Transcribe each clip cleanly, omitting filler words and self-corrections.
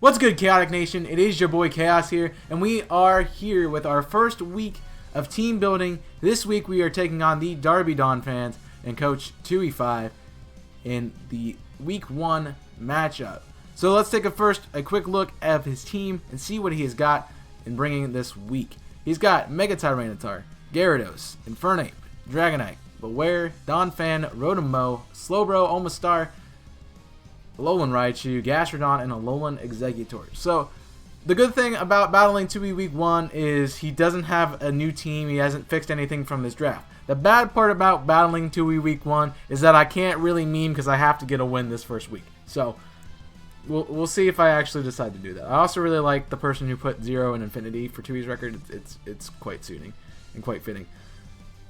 What's good, Chaotic Nation? It is your boy Chaos here, and we are here with our first week of team building. This week we are taking on the Derby Donphans and Coach 2E5 in the Week 1 matchup. So let's take a quick look at his team and see what he has got in bringing this week. He's got Mega Tyranitar, Gyarados, Infernape, Dragonite, Beware, Donphan, Rotom, Slowbro, Omastar, Alolan Raichu, Gastrodon, and Alolan Exeggutor. So the good thing about battling 2E Week 1 is he doesn't have a new team. He hasn't fixed anything from his draft. The bad part about battling 2E Week 1 is that I can't really meme because I have to get a win this first week. So we'll see if I actually decide to do that. I also really like the person who put 0 in Infinity for 2E's record. It's quite suiting and quite fitting.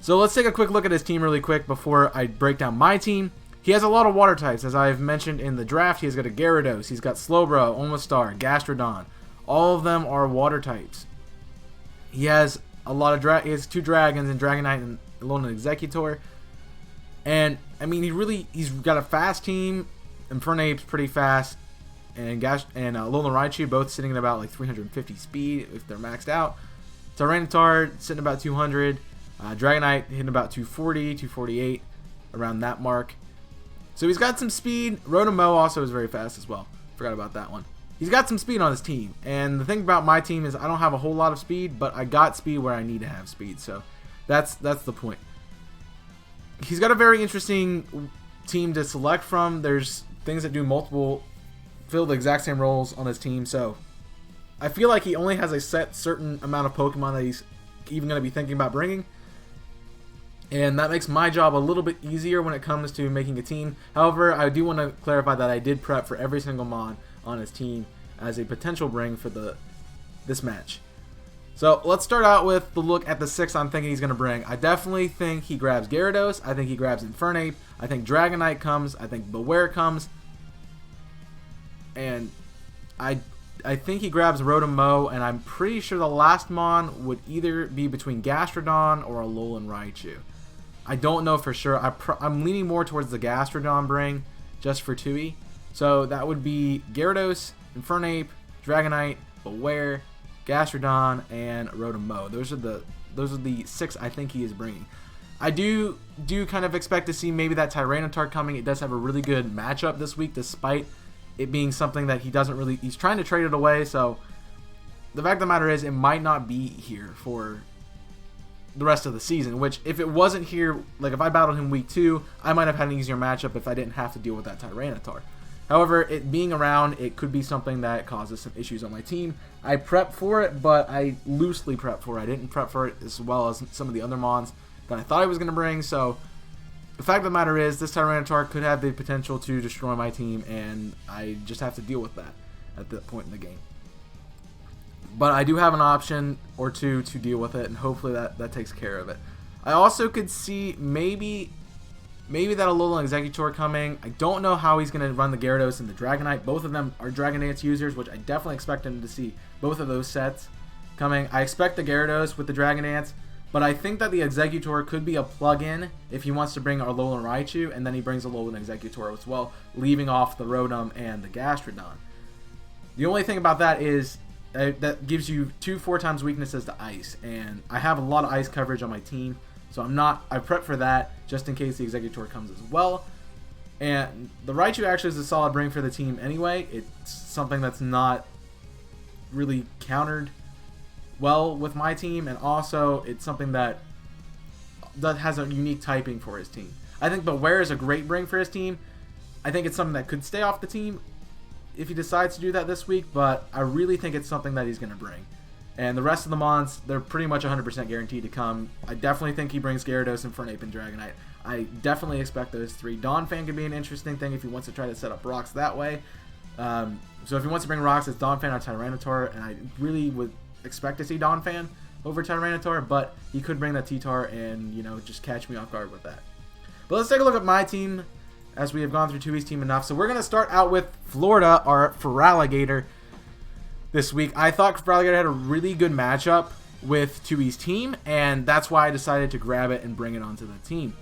So let's take a quick look at his team really quick before I break down my team. He has a lot of water types, as I've mentioned in the draft. He's got a Gyarados, he's got Slowbro, Omastar, Gastrodon. All of them are water types. He has a lot of he has 2 dragons and Dragonite and Alolan Exeggutor. And I mean, he's got a fast team. Infernape's pretty fast, and Alolan Raichu both sitting at about like 350 speed if they're maxed out. Tyranitar sitting about 200. Dragonite hitting about 240, 248, around that mark. So he's got some speed. Rotom also is very fast as well. Forgot about that one. He's got some speed on his team. And the thing about my team is I don't have a whole lot of speed, but I got speed where I need to have speed. So that's the point. He's got a very interesting team to select from. There's things that fill the exact same roles on his team. So I feel like he only has a certain amount of Pokemon that he's even going to be thinking about bringing. And that makes my job a little bit easier when it comes to making a team. However, I do want to clarify that I did prep for every single mon on his team as a potential bring for this match. So let's start out with the look at the 6 I'm thinking he's going to bring. I definitely think he grabs Gyarados. I think he grabs Infernape. I think Dragonite comes. I think Beware comes. And I think he grabs Rotom, and I'm pretty sure the last mon would either be between Gastrodon or Alolan Raichu. I don't know for sure. I'm leaning more towards the Gastrodon bring just for 2E. So that would be Gyarados, Infernape, Dragonite, Beware, Gastrodon, and Rotom. Those are the 6 I think he is bringing. I do kind of expect to see maybe that Tyranitar coming. It does have a really good matchup this week, despite it being something that he's trying to trade it away. So the fact of the matter is, it might not be here for the rest of the season, which if it wasn't here, like if I battled him week 2, I might have had an easier matchup if I didn't have to deal with that Tyranitar. However, it being around, it could be something that causes some issues on my team. I prepped for it, but I loosely prepped for it. I didn't prep for it as well as some of the other mons that I thought I was going to bring. So the fact of the matter is, this Tyranitar could have the potential to destroy my team, and I just have to deal with that at that point in the game. But I do have an option or two to deal with it, and hopefully that takes care of it. I also could see maybe that Alolan Exeggutor coming. I don't know how he's going to run the Gyarados and the Dragonite. Both of them are Dragon Dance users, which I definitely expect him to see both of those sets coming. I expect the Gyarados with the Dragon Dance, but I think that the Exeggutor could be a plug-in if he wants to bring Alolan Raichu, and then he brings Alolan Exeggutor as well, leaving off the Rotom and the Gastrodon. The only thing about that is that gives you 2 4x weaknesses to Ice, and I have a lot of Ice coverage on my team, so I prep for that just in case the Exeggutor comes as well. And the Raichu actually is a solid bring for the team anyway. It's something that's not really countered well with my team, and also it's something that has a unique typing for his team. I think Beware is a great bring for his team. I think it's something that could stay off the team if he decides to do that this week, but I really think it's something that he's going to bring. And the rest of the mons, they're pretty much 100% guaranteed to come. I definitely think he brings Gyarados, Infernape, and Dragonite. I definitely expect those 3. Donphan could be an interesting thing if he wants to try to set up rocks that way. So if he wants to bring rocks, it's Donphan or Tyranitar, and I really would expect to see Donphan over Tyranitar, but he could bring that T-Tar and, just catch me off guard with that. But let's take a look at my team, as we have gone through 2E's team enough. So we're going to start out with Florida, our Feraligatr, this week. I thought Feraligatr had a really good matchup with 2E's team, and that's why I decided to grab it and bring it onto the team.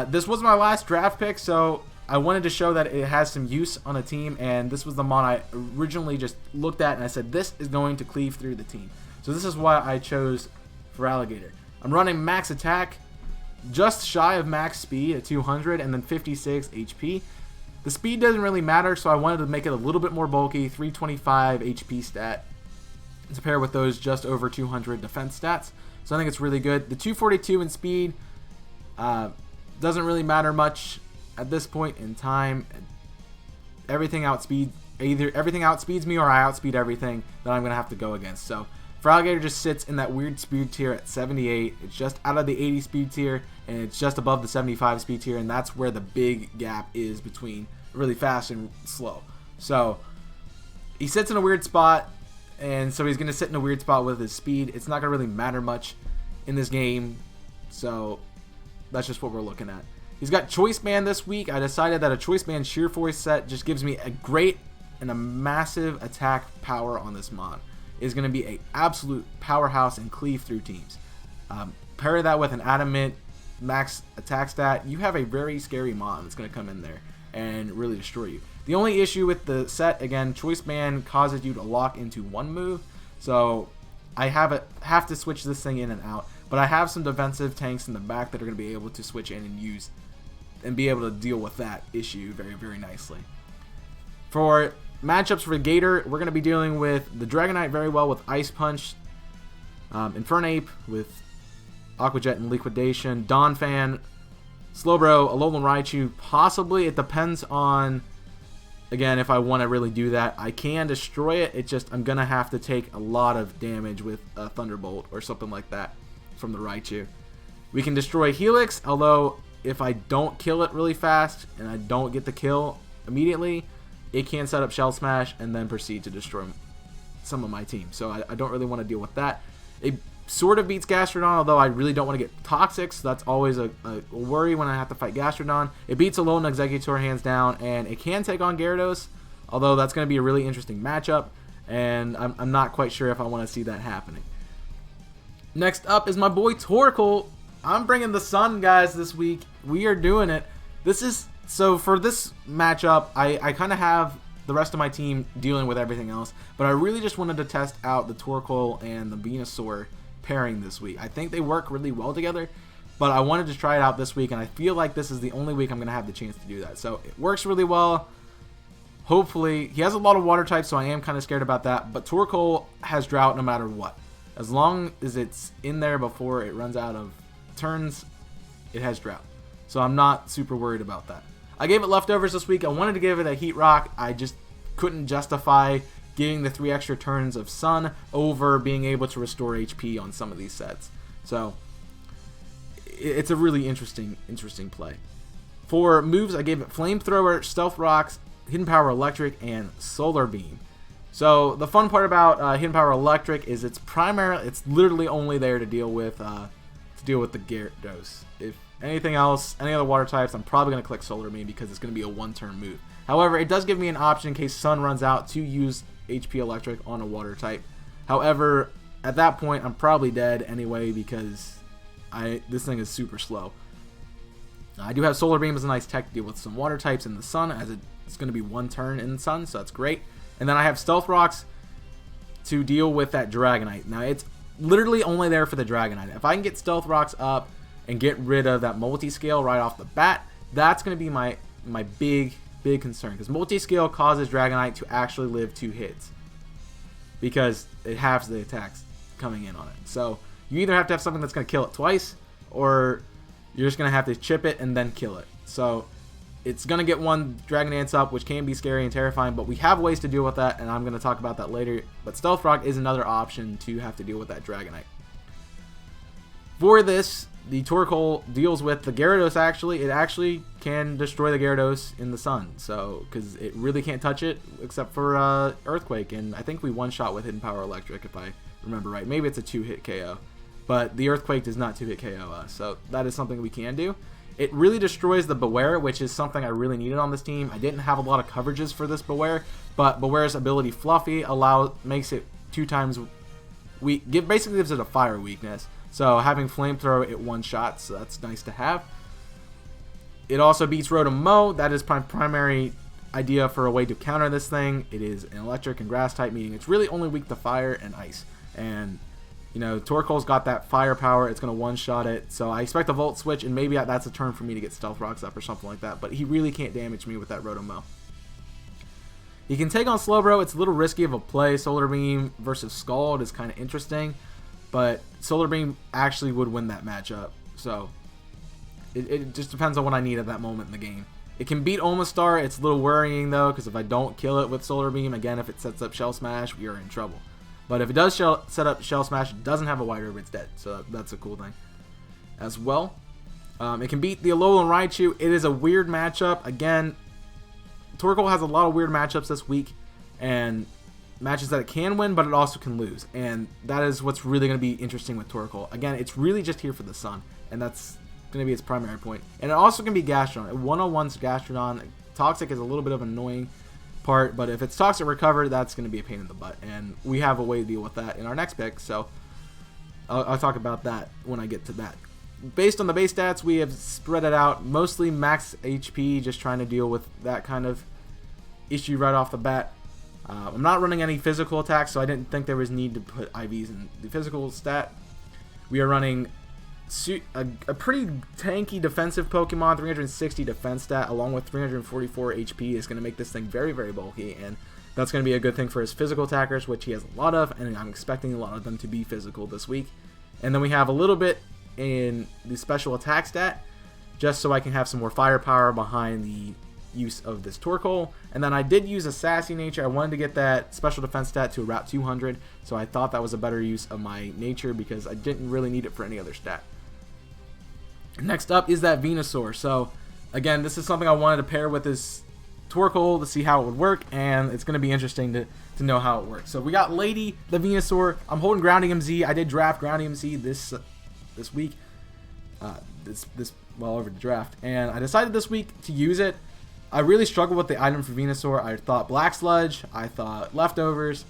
This was my last draft pick, so I wanted to show that it has some use on a team, and this was the mon I originally just looked at and I said this is going to cleave through the team. So this is why I chose Feraligatr. I'm running max attack, just shy of max speed at 200, and then 56 HP. The speed doesn't really matter, so I wanted to make it a little bit more bulky, 325 HP stat to pair with those just over 200 defense stats. So I think it's really good. The 242 in speed doesn't really matter much at this point in time. Everything outspeeds me or I outspeed everything that I'm going to have to go against. So Feraligatr just sits in that weird speed tier at 78. It's just out of the 80 speed tier, and it's just above the 75 speed tier, and that's where the big gap is between really fast and slow. So he sits in a weird spot, and so he's going to sit in a weird spot with his speed. It's not going to really matter much in this game, so that's just what we're looking at. He's got Choice Band this week. I decided that a Choice Band Sheer Voice set just gives me a great and a massive attack power on this mon. Is going to be an absolute powerhouse and cleave through teams. Pair that with an Adamant max attack stat, you have a very scary mon that's going to come in there and really destroy you. The only issue with the set, again, Choice Band causes you to lock into one move, so I have to switch this thing in and out. But I have some defensive tanks in the back that are going to be able to switch in and use and be able to deal with that issue very, very nicely. For matchups for Gator, we're going to be dealing with the Dragonite very well with Ice Punch, Infernape with Aqua Jet and Liquidation, Donphan, Slowbro, Alolan Raichu, possibly. It depends on, again, if I want to really do that. I can destroy it. It's just I'm going to have to take a lot of damage with a Thunderbolt or something like that from the Raichu. We can destroy Helix, although if I don't kill it really fast and I don't get the kill immediately, it can set up Shell Smash and then proceed to destroy some of my team. So I don't really want to deal with that. It sort of beats Gastrodon, although I really don't want to get Toxic, so that's always a worry when I have to fight Gastrodon. It beats Alolan Executor hands down, and it can take on Gyarados, although that's going to be a really interesting matchup, and I'm not quite sure if I want to see that happening. Next up is my boy Torkoal. I'm bringing the sun, guys, this week. We are doing it. So for this matchup, I kind of have the rest of my team dealing with everything else, but I really just wanted to test out the Torkoal and the Venusaur pairing this week. I think they work really well together, but I wanted to try it out this week, and I feel like this is the only week I'm going to have the chance to do that. So it works really well. Hopefully, he has a lot of water types, so I am kind of scared about that, but Torkoal has drought no matter what. As long as it's in there before it runs out of turns, it has drought. So I'm not super worried about that. I gave it leftovers this week. I wanted to give it a Heat Rock. I just couldn't justify getting the 3 extra turns of Sun over being able to restore HP on some of these sets. So it's a really interesting play. For moves, I gave it Flamethrower, Stealth Rocks, Hidden Power Electric, and Solar Beam. So the fun part about Hidden Power Electric is it's literally only there to deal with the Gyarados. If anything else, any other water types, I'm probably going to click Solar Beam because it's going to be a one-turn move. However, it does give me an option in case Sun runs out to use HP Electric on a water type. However, at that point, I'm probably dead anyway because this thing is super slow. I do have Solar Beam as a nice tech to deal with some water types in the Sun, as it's going to be one turn in the Sun, so that's great. And then I have Stealth Rocks to deal with that Dragonite. Now, it's literally only there for the Dragonite. If I can get Stealth Rocks up and get rid of that multi-scale right off the bat, that's going to be my big concern, because multi-scale causes Dragonite to actually live 2 hits because it halves the attacks coming in on it. So you either have to have something that's going to kill it twice, or you're just going to have to chip it and then kill it. So it's going to get one Dragon Dance up, which can be scary and terrifying, but we have ways to deal with that, and I'm going to talk about that later. But Stealth Rock is another option to have to deal with that Dragonite. For this, the Torkoal deals with the Gyarados. It actually can destroy the Gyarados in the Sun, so because it really can't touch it except for Earthquake, and I think we one-shot with Hidden Power Electric if I remember right. Maybe it's a 2-hit KO, but the Earthquake does not 2-hit KO us, so that is something we can do. It really destroys the Beware, which is something I really needed on this team. I didn't have a lot of coverages for this Beware, but Beware's ability Fluffy makes it 2 times weak. Basically gives it a fire weakness. So having Flamethrower, it one-shots, so that's nice to have. It also beats Rotom Mow. That is my primary idea for a way to counter this thing. It is an electric and grass type, meaning it's really only weak to fire and ice. And, you know, Torkoal's got that firepower. It's going to one-shot it. So I expect a Volt Switch, and maybe that's a turn for me to get Stealth Rocks up or something like that. But he really can't damage me with that Rotom Mow. He can take on Slowbro. It's a little risky of a play. Solar Beam versus Scald is kind of interesting. But Solar Beam actually would win that matchup. So it just depends on what I need at that moment in the game. It can beat Omastar. It's a little worrying, though, because if I don't kill it with Solar Beam, again, if it sets up Shell Smash, we are in trouble. But if it does set up Shell Smash, it doesn't have a White Herb, it's dead. So that's a cool thing as well. It can beat the Alolan Raichu. It is a weird matchup. Again, Torkoal has a lot of weird matchups this week, and matches that it can win, but it also can lose. And that is what's really going to be interesting with Torkoal. Again, it's really just here for the sun, and that's going to be its primary point. And it also can be Gastrodon. It 101's Gastrodon. Toxic is a little bit of an annoying part, but if it's Toxic Recover, that's going to be a pain in the butt. And we have a way to deal with that in our next pick, so I'll talk about that when I get to that. Based on the base stats, we have spread it out. Mostly max HP, just trying to deal with that kind of issue right off the bat. I'm not running any physical attacks, so I didn't think there was need to put IVs in the physical stat. We are running a pretty tanky defensive Pokemon, 360 defense stat, along with 344 HP is going to make this thing very, very bulky, and that's going to be a good thing for his physical attackers, which he has a lot of, and I'm expecting a lot of them to be physical this week. And then we have a little bit in the special attack stat, just so I can have some more firepower behind the use of this Torkoal. And then I did use a Sassy Nature. I wanted to get that special defense stat to about 200, so I thought that was a better use of my Nature because I didn't really need it for any other stat. Next up is that Venusaur. So again, this is something I wanted to pair with this Torkoal to see how it would work, and it's going to be interesting to know how it works. So we got Lady, the Venusaur. I'm holding Grounding MZ. I did draft Grounding MZ this week, well over the draft, and I decided this week to use it. I really struggled with the item for Venusaur. I thought Black Sludge, I thought Leftovers,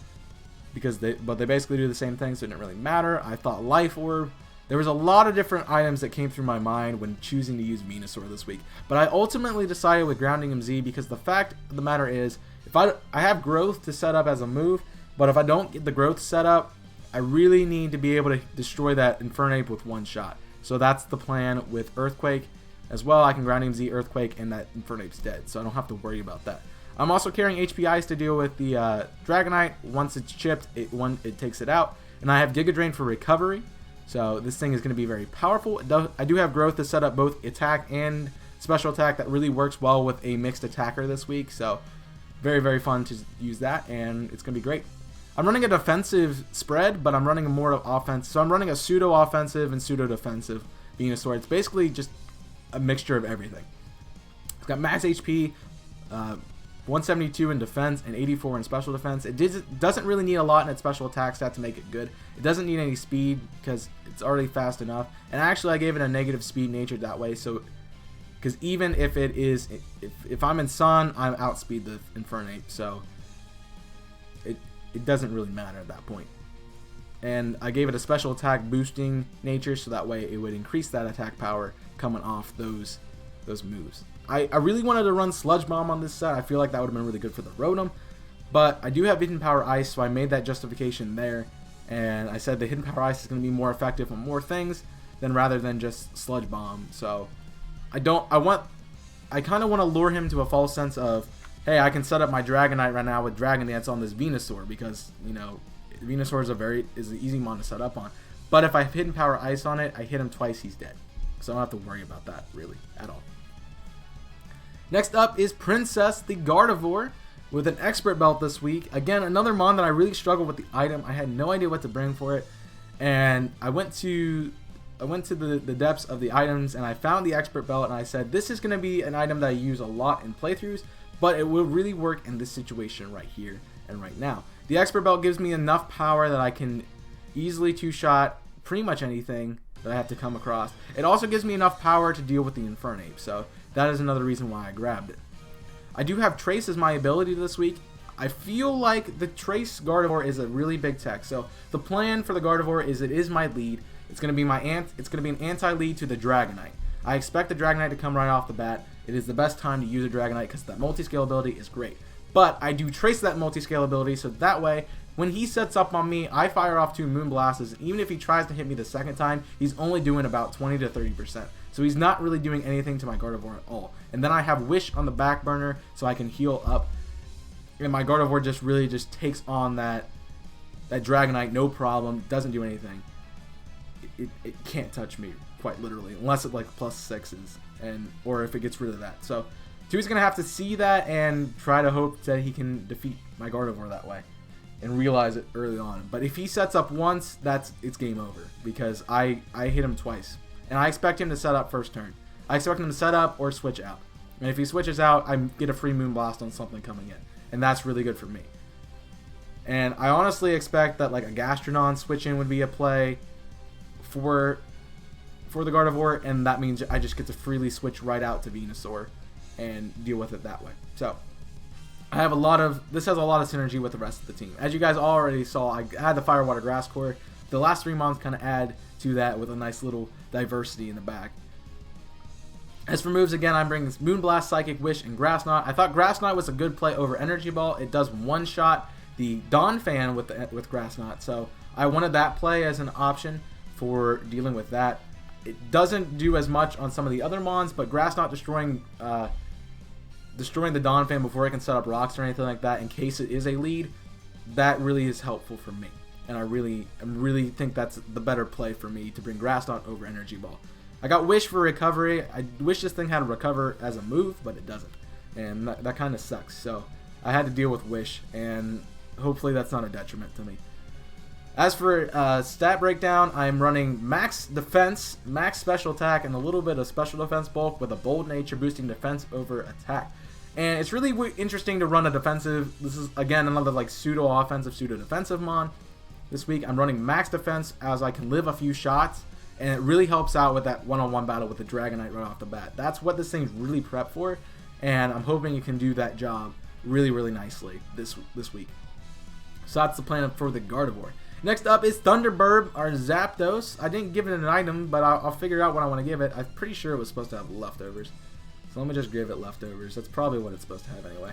but they basically do the same thing, so it didn't really matter. I thought Life Orb. There was a lot of different items that came through my mind when choosing to use Venusaur this week. But I ultimately decided with Grounding MZ because the fact of the matter is, if I have Growth to set up as a move, but if I don't get the Growth set up, I really need to be able to destroy that Infernape with one shot. So that's the plan with Earthquake. As well, I can Grounding MZ Earthquake and that Infernape's dead, so I don't have to worry about that. I'm also carrying HP Ice to deal with the Dragonite. Once it's chipped, it takes it out. And I have Giga Drain for recovery. So this thing is going to be very powerful. I do have Growth to set up both attack and special attack. That really works well with a mixed attacker this week. So very, very fun to use that, and it's going to be great. I'm running a defensive spread, but I'm running a more offense. So I'm running a pseudo-offensive and pseudo-defensive Venusaur. It's basically just a mixture of everything. It's got max HP, 172 in defense, and 84 in special defense. It doesn't really need a lot in its special attack stat to make it good. It doesn't need any speed because it's already fast enough. And actually, I gave it a negative speed nature that way, so because even if it is, if I'm in Sun, I'm outspeed the Infernape, so it doesn't really matter at that point. And I gave it a special attack boosting nature, so that way it would increase that attack power coming off those moves. I really wanted to run Sludge Bomb on this set. I feel like that would have been really good for the Rotom, but I do have Hidden Power Ice, so I made that justification there, and I said the Hidden Power Ice is going to be more effective on more things than rather than just Sludge Bomb. So I kind of want to lure him to a false sense of, hey, I can set up my Dragonite right now with Dragon Dance on this Venusaur because, you know, Venusaur is an easy mon to set up on. But if I have Hidden Power Ice on it, I hit him twice, he's dead. So I don't have to worry about that, really, at all. Next up is Princess, the Gardevoir, with an Expert Belt this week. Again, another mon that I really struggled with the item. I had no idea what to bring for it. And I went to the depths of the items, and I found the Expert Belt, and I said, this is going to be an item that I use a lot in playthroughs, but it will really work in this situation right here and right now. The Expert Belt gives me enough power that I can easily two-shot pretty much anything that I have to come across. It also gives me enough power to deal with the Infernape, so that is another reason why I grabbed it. I do have Trace as my ability this week. I feel like the Trace Gardevoir is a really big tech, so the plan for the Gardevoir is it is my lead. It's going to be an anti-lead to the Dragonite. I expect the Dragonite to come right off the bat, it is the best time to use a Dragonite because that multi-scale ability is great. But I do trace that multi-scale ability, so that way, when he sets up on me, I fire off 2 Moonblasts, and even if he tries to hit me the second time, he's only doing about 20 to 30%. So he's not really doing anything to my Gardevoir at all. And then I have Wish on the back burner, so I can heal up. And my Gardevoir just really just takes on that Dragonite, no problem, doesn't do anything. It can't touch me, quite literally, unless it like +6s, or if it gets rid of that. So Tui's going to have to see that and try to hope that he can defeat my Gardevoir that way and realize it early on. But if he sets up once, it's game over because I hit him twice. And I expect him to set up first turn. I expect him to set up or switch out. And if he switches out, I get a free Moonblast on something coming in. And that's really good for me. And I honestly expect that like a Gastrodon switch in would be a play for the Gardevoir, and that means I just get to freely switch right out to Venusaur and deal with it that way. So this has a lot of synergy with the rest of the team. As you guys already saw, I had the Fire, Water, Grass core. The last 3 months kind of add to that with a nice little diversity in the back. As for moves, again, I'm bringing Moonblast, Psychic, Wish, and Grass Knot. I thought Grass Knot was a good play over Energy Ball. It does one-shot the Donphan with Grass Knot, so I wanted that play as an option for dealing with that. It doesn't do as much on some of the other Mons, but Grass Knot destroying the Donphan before it can set up rocks or anything like that in case it is a lead, that really is helpful for me. And I really think that's the better play for me to bring Grass Knot over Energy Ball. I got Wish for recovery. I wish this thing had a recover as a move, but it doesn't. And that kind of sucks. So I had to deal with Wish, and hopefully that's not a detriment to me. As for stat breakdown, I'm running max defense, max special attack, and a little bit of special defense bulk with a bold nature boosting defense over attack. And it's really interesting to run a defensive. This is, again, another like pseudo-offensive, pseudo-defensive Mon. This week I'm running max defense as I can live a few shots, and it really helps out with that one-on-one battle with the Dragonite right off the bat. That's what this thing's really prepped for, and I'm hoping it can do that job really, really nicely this week. So that's the plan for the Gardevoir. Next up is Thunderbird, our Zapdos. I didn't give it an item, but I'll figure out what I want to give it. I'm pretty sure it was supposed to have leftovers. So let me just give it leftovers. That's probably what it's supposed to have anyway.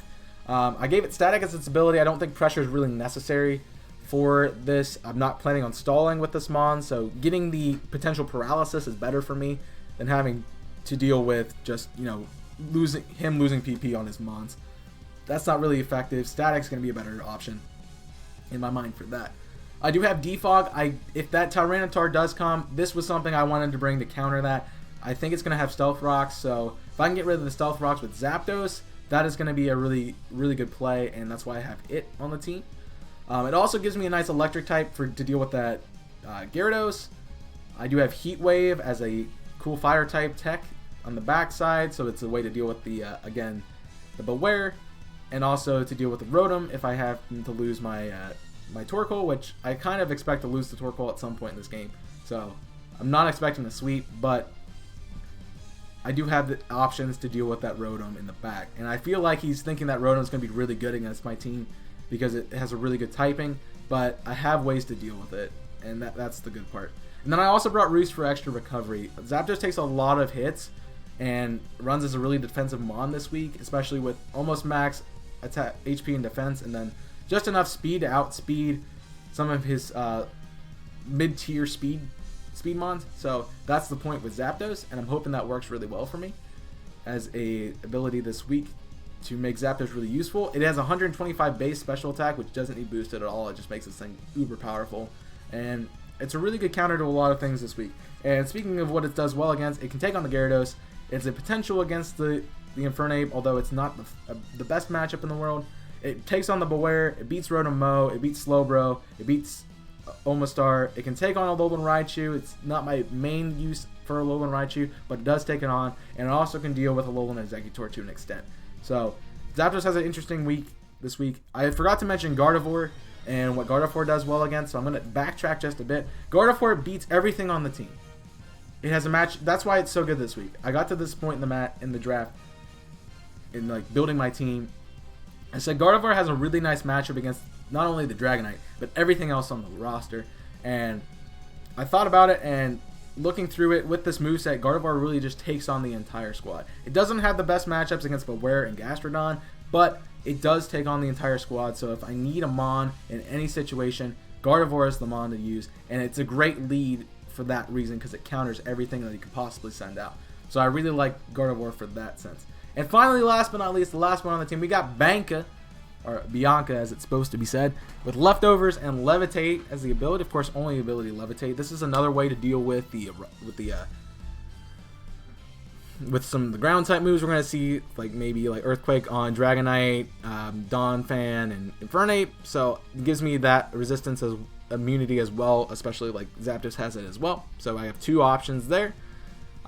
I gave it static as its ability. I don't think pressure is really necessary for this. I'm not planning on stalling with this Mon, so getting the potential paralysis is better for me than having to deal with just, losing PP on his Mons. That's not really effective. Static's going to be a better option in my mind for that. I do have Defog. If that Tyranitar does come, this was something I wanted to bring to counter that. I think it's going to have Stealth Rocks, so if I can get rid of the Stealth Rocks with Zapdos, that is going to be a really, really good play, and that's why I have it on the team. It also gives me a nice electric type to deal with that Gyarados. I do have Heat Wave as a cool fire type tech on the backside, so it's a way to deal with the Beware, and also to deal with the Rotom if I have to lose my Torkoal, which I kind of expect to lose the Torkoal at some point in this game. So I'm not expecting a sweep, but I do have the options to deal with that Rotom in the back. And I feel like he's thinking that Rotom is going to be really good against my team because it has a really good typing, but I have ways to deal with it, and that's the good part. And then I also brought Roost for extra recovery. Zapdos takes a lot of hits and runs as a really defensive Mon this week, especially with almost max attack, HP, and defense, and then just enough speed to outspeed some of his mid-tier speed Mons. So that's the point with Zapdos, and I'm hoping that works really well for me as a ability this week to make Zapdos really useful. It has 125 base special attack, which doesn't need boosted at all. It just makes this thing uber powerful, and it's a really good counter to a lot of things this week. And speaking of what it does well against, it can take on the Gyarados. It's a potential against the Infernape, although it's not the best matchup in the world. It takes on the Beware, it beats Rotom-Mow, it beats Slowbro, it beats Omastar. It can take on a Alolan Raichu. It's not my main use for Alolan Raichu, but it does take it on, and it also can deal with Alolan Exeggutor to an extent. So Zapdos has an interesting week this week. I forgot to mention Gardevoir and what Gardevoir does well against, so I'm going to backtrack just a bit. Gardevoir beats everything on the team. It has a match. That's why it's so good this week. I got to this point in the draft, in like building my team. I said Gardevoir has a really nice matchup against not only the Dragonite, but everything else on the roster. And I thought about it, and looking through it with this moveset, Gardevoir really just takes on the entire squad. It doesn't have the best matchups against Beware and Gastrodon, but it does take on the entire squad. So if I need a Mon in any situation, Gardevoir is the Mon to use, and it's a great lead for that reason because it counters everything that he could possibly send out. So I really like Gardevoir for that sense. And finally, last but not least, the last one on the team, we got Bianca, or Bianca as it's supposed to be said, with Leftovers and Levitate as the ability. Of course, only ability Levitate. This is another way to deal with some of the ground type moves. We're going to see like maybe like Earthquake on Dragonite, Donphan, and Infernape. So it gives me that resistance as immunity as well, especially like Zapdos has it as well. So I have two options there.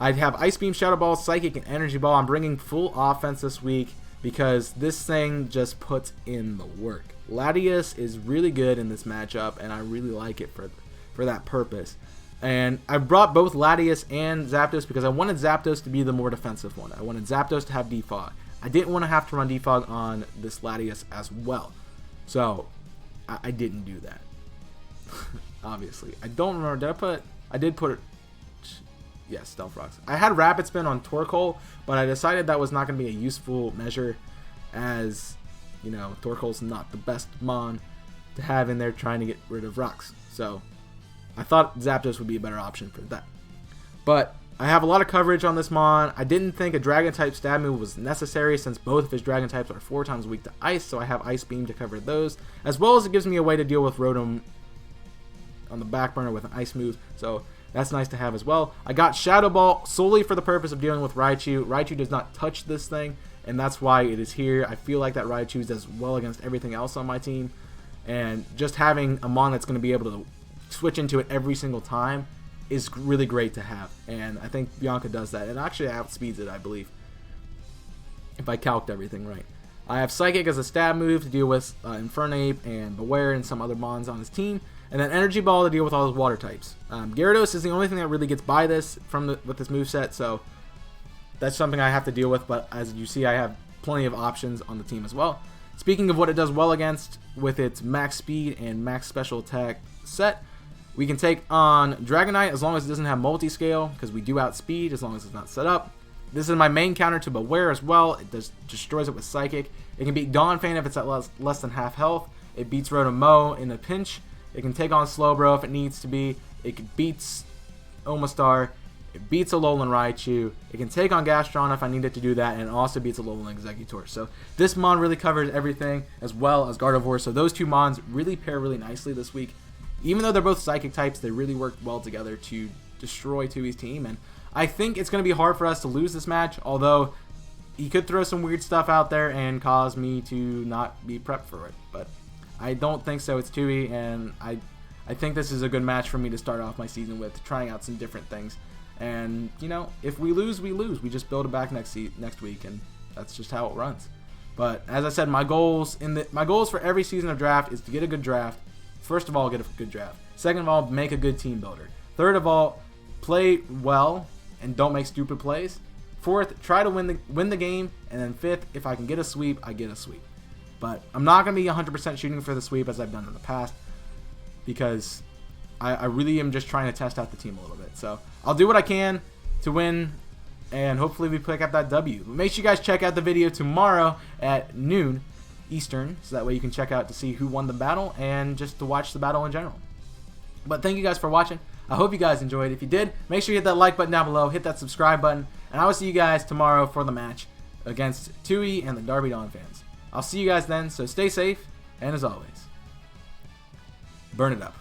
I'd have Ice Beam, Shadow Ball, Psychic, and Energy Ball. I'm bringing full offense this week because this thing just puts in the work. Latias is really good in this matchup, and I really like it for that purpose. And I brought both Latias and Zapdos because I wanted Zapdos to be the more defensive one. I wanted Zapdos to have Defog. I didn't want to have to run Defog on this Latias as well. So I didn't do that. Obviously. I don't remember. I did put it. Yes, Stealth Rocks. I had Rapid Spin on Torkoal, but I decided that was not going to be a useful measure as, you know, Torkoal's not the best Mon to have in there trying to get rid of rocks. So I thought Zapdos would be a better option for that. But I have a lot of coverage on this Mon. I didn't think a Dragon-type stab move was necessary since both of his Dragon types are 4 times weak to Ice, so I have Ice Beam to cover those, as well as it gives me a way to deal with Rotom on the back burner with an Ice move. So that's nice to have as well. I got Shadow Ball solely for the purpose of dealing with Raichu. Raichu does not touch this thing, and that's why it is here. I feel like that Raichu does well against everything else on my team, and just having a Mon that's going to be able to switch into it every single time is really great to have, and I think Bianca does that, and actually outspeeds it, I believe, if I calced everything right. I have Psychic as a stab move to deal with Infernape and Beware and some other Mons on his team, and then Energy Ball to deal with all his water types. Gyarados is the only thing that really gets by this with this moveset, so that's something I have to deal with, but as you see, I have plenty of options on the team as well. Speaking of what it does well against with its max speed and max special attack set, we can take on Dragonite as long as it doesn't have multi-scale, because we do outspeed as long as it's not set up. This is my main counter to Beware as well. It destroys it with Psychic. It can beat Donphan if it's at less than half health. It beats Rotom in a pinch. It can take on Slowbro if it needs to be. It beats Omastar. It beats Alolan Raichu. It can take on Gastron if I needed to do that, and it also beats Alolan Exeggutor. So this Mon really covers everything, as well as Gardevoir. So those two Mons really pair really nicely this week. Even though they're both Psychic types, they really work well together to destroy Tui's team. And I think it's going to be hard for us to lose this match, although he could throw some weird stuff out there and cause me to not be prepped for it. But I don't think so. It's Tui, and I think this is a good match for me to start off my season with, trying out some different things. And, you know, if we lose, we lose. We just build it back next week, and that's just how it runs. But as I said, my goals for every season of draft is to get a good draft. First of all, get a good draft. Second of all, make a good team builder. Third of all, play well and don't make stupid plays. Fourth, try to win the game. And then fifth, if I can get a sweep, I get a sweep. But I'm not going to be 100% shooting for the sweep as I've done in the past, because I really am just trying to test out the team a little bit. So I'll do what I can to win, and hopefully we pick up that W. But make sure you guys check out the video tomorrow at noon Eastern, so that way you can check out to see who won the battle and just to watch the battle in general. But thank you guys for watching. I hope you guys enjoyed. If you did, make sure you hit that like button down below, hit that subscribe button, and I will see you guys tomorrow for the match against Tui and the Derby Donphans. I'll see you guys then, so stay safe, and as always, burn it up.